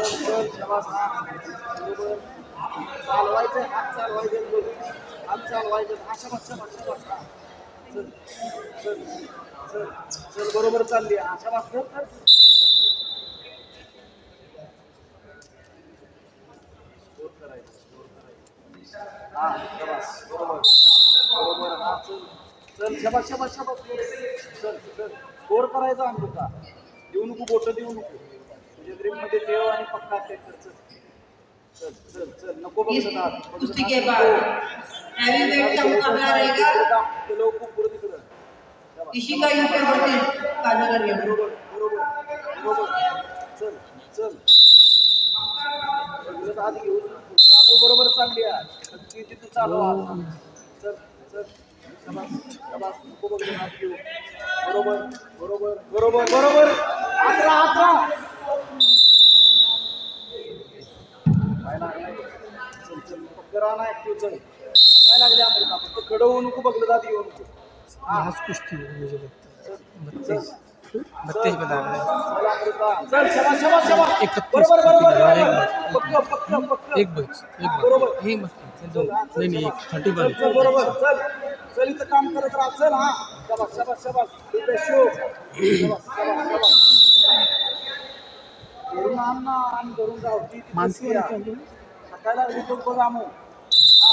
चल शाबास बरोबर चालवायचं हात चालवायचे हात चालवायचे शाबास शाबास शाबास चल चल चल चल बरोबर चालली शाबास कर हा शाबास बरोबर बरोबर हा चल चल शाबास शाबास शाबास चल चल स्कोर करायचा अमृता देऊ नको बोट देऊ नको तुझ्या ग्रीप मध्ये ठेव आणि पक्का अटॅक कर चल चल चल नको बघत ना कुश्ती के बाद हैवीवेट का मुकाबला रहेगा चलो खूप पुढे तिकडं इशिका यूके वर्सेस काजल अरिहंत बरोबर बरोबर बरोबर चल चल सगळं आधी घेऊन चालव बरोबर चालली आहे किती तू चालव चल चल शाबास शाबास नको बघत हात घेऊ बरोबर बरोबर बरोबर बरोबर आत्रा आत्रा काय लागलाय चल चल पक्का राहा ऍक्टिव्ह चल काय लागले आपण फक्त कडवू नको बघलं जात येऊ नको आज कुश्ती मुझे लगता है चल 32 पे डाल रहे चल शाबास शाबास शाबास 31 बरोबर बरोबर एक पक्का पक्का पक्का एक बरोबर एक मत दो नहीं एक 30 चल चल बरोबर चल चल इथं काम करत राहा चल हा शाबास शाबास शाबास शो शाबास शाबास शाबास घरून आण ना आणि घरून जाऊ ती मानसी सकाळला रिपोर्ट बघा मग हा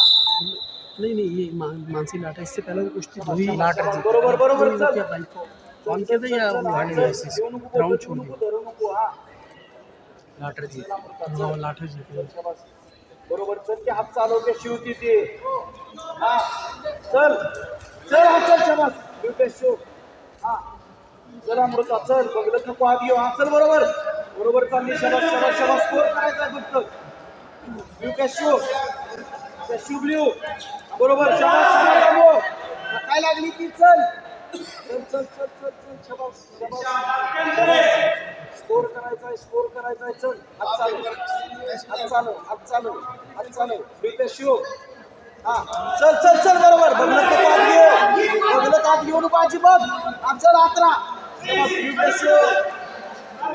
नहीं ये मानसी लाटा इससे पहले वो कुश्ती हुई लाटा जीती बरोबर बरोबर चल क्या भाई कौन के थे या उघाड़े ऐसे ग्राउंड छोड़ दिया धरू नको हा लाटर जीत हाँ लाटर जीते शाबास बरोबर चल की हात चालवते शिवती ते हा चल चल हा चल शाबास शिवते शिव हा चल अमृता चल बघत नको आधी हा चल बरोबर बरोबर चालली शाबास शाबास शाबास स्कोर करायचा फक्त शिवते शिव शिव ब्ल्यू बरोबर शाबास शाबास काय लागली ती चल चल चल चल चल चल शाबास शाबास स्कोर करायचा आहे चल हात चालव हात चालव बिलकुल शिव हा चल चल चल बरोबर बघलं आत घेऊ नको अजिबात हा चल आत्रा बिलकुल शिव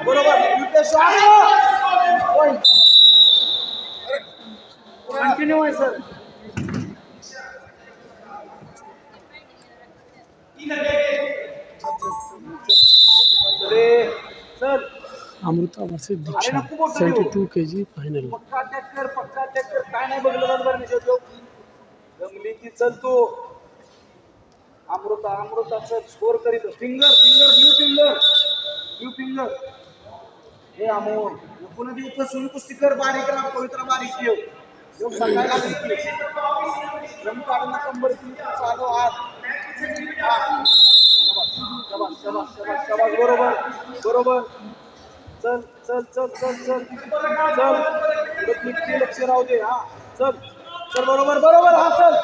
बरोबर बिलकुल शिव पॉईंट कंटिन्यू आहे सर चल अमृता वर्सेस दीक्षा 72 kg फाइनल पक्का टॅक्कर काय नाही बघलं बरं नाही जो जमली की चल तू अमृता चल स्कोर करीत फिंगर ब्ल्यू फिंगर हे अमोल पुन्हा ती उपसून कुस्ती कर बारीक राहा पवित्र बारीक ठेव योग बघायला रम काढून कंबर चालू हात शाबास बरोबर चल चल चल चल चल चल पुढे लक्ष राहू दे हा चल चल बरोबर हा चल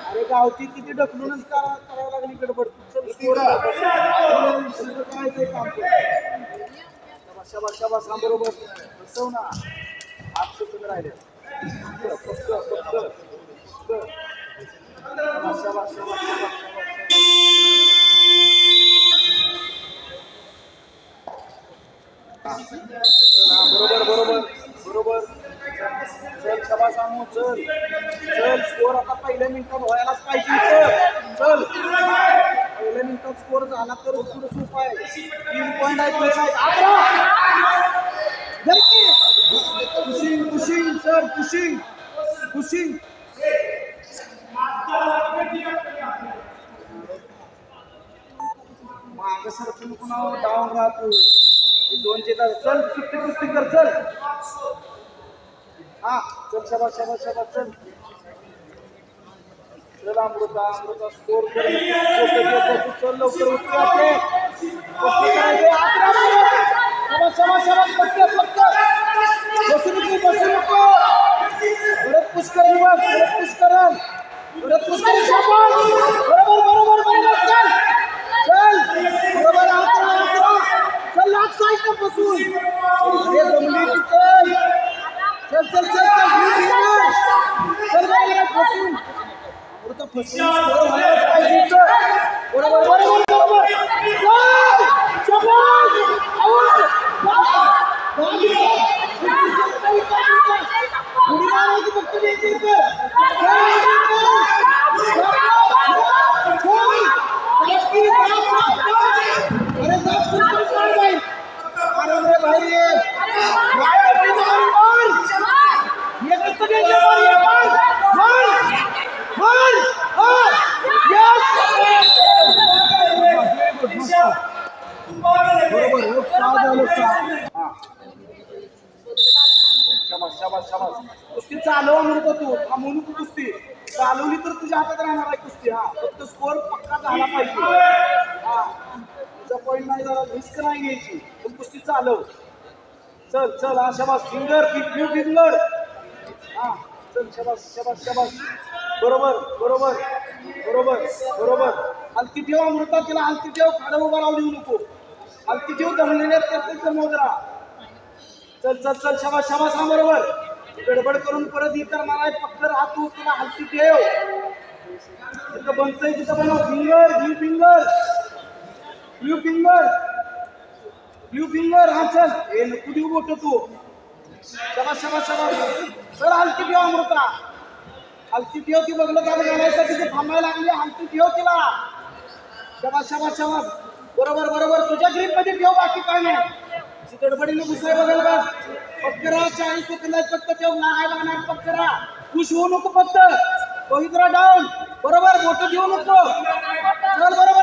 अरे गावती किती ढकलूनच करावं लागली गडबड चल स्कोर शाबास हा बरोबर बसव ना हात सुटून राहिले शाबास बरोबर चल शाबास आमो चल स्कोर आता पहिल्या मिनिटात व्हायलाच पाहिजे चल पहिल्या मिनिटात स्कोर झाला तर पुढे सोपं आहे 3 पॉईंट आहे पुशिंग सर पुशिंग मागे सर पुन्हा डाऊन राहतो 2 चेता चल सुट्टी कुस्ती कर चल हा चल शाबास चल चल अमृता स्कोर कर चल लवकर उतरते शाबास पक्का बसू नको परत पुश कर बरोबर चल बरोबर कुस्ती स्कोर व्हायलाच पाहिजे इथं. बरोबर बरोबर बरोबर चल! शाबास! आवाज! उडी मारायची फक्त द्यायची इथं. अरे जा, सुरू कर बाई. अरे रे भाई ये. ये कसं द्यायचं बॉल, ये बॉल. बॉल! बॉल! Yes! बरोबर, सहा झालं, सहा. हा. शाबास शाबास शाबास. कुस्ती चालव म्हणतो तू, थांबू नको कुस्ती. चालवली तर तुझ्या हातात राहणार आहे कुस्ती. हा फक्त स्कोर पक्का झाला पाहिजे. हा तुझा पॉईंट नाही झाला, रिस्क नाही घ्यायची, पण कुस्ती चालव. चल चल. हा शाबास. Finger finger. हा चल. शाबास शाबास शाबास. बरोबर बरोबर बरोबर बरोबर. हलती ठेव अमृता, तिला हलती ठेव. खाडं उभा राहू देऊ नको. हलती ठेव. दमलेल्या प्रत्येक मोजरा. चल चल चल. शाबास शाबास. हा बरोबर. गडबड करून परत इतर मला पक्कर हात तू, तुला हलती ठेव. तिथं बनतंय तिथं बनव. Finger blue finger. हा चल. हे नको देऊ बोट तू. शाबास शाबास शाबास. चल हलती ठेव अमृता. हलती ठेव. ती बघलं का घालायसाठी ते थांबायला लागली. हलती ठेव तिला. शाबास शाबास शाबास. बरोबर बरोबर. तुझ्या ग्रीप मध्ये ठेव, बाकी काय नाही. गडबडीने घुसाय बघायला का पक्करा. 40 सेकंदात फक्त ठेव. नाही लागणार पक्करा. खुश होऊ नको फक्त. पवित्रा डाऊन. बरोबर. बोट घेऊ नको. चल बरोबर.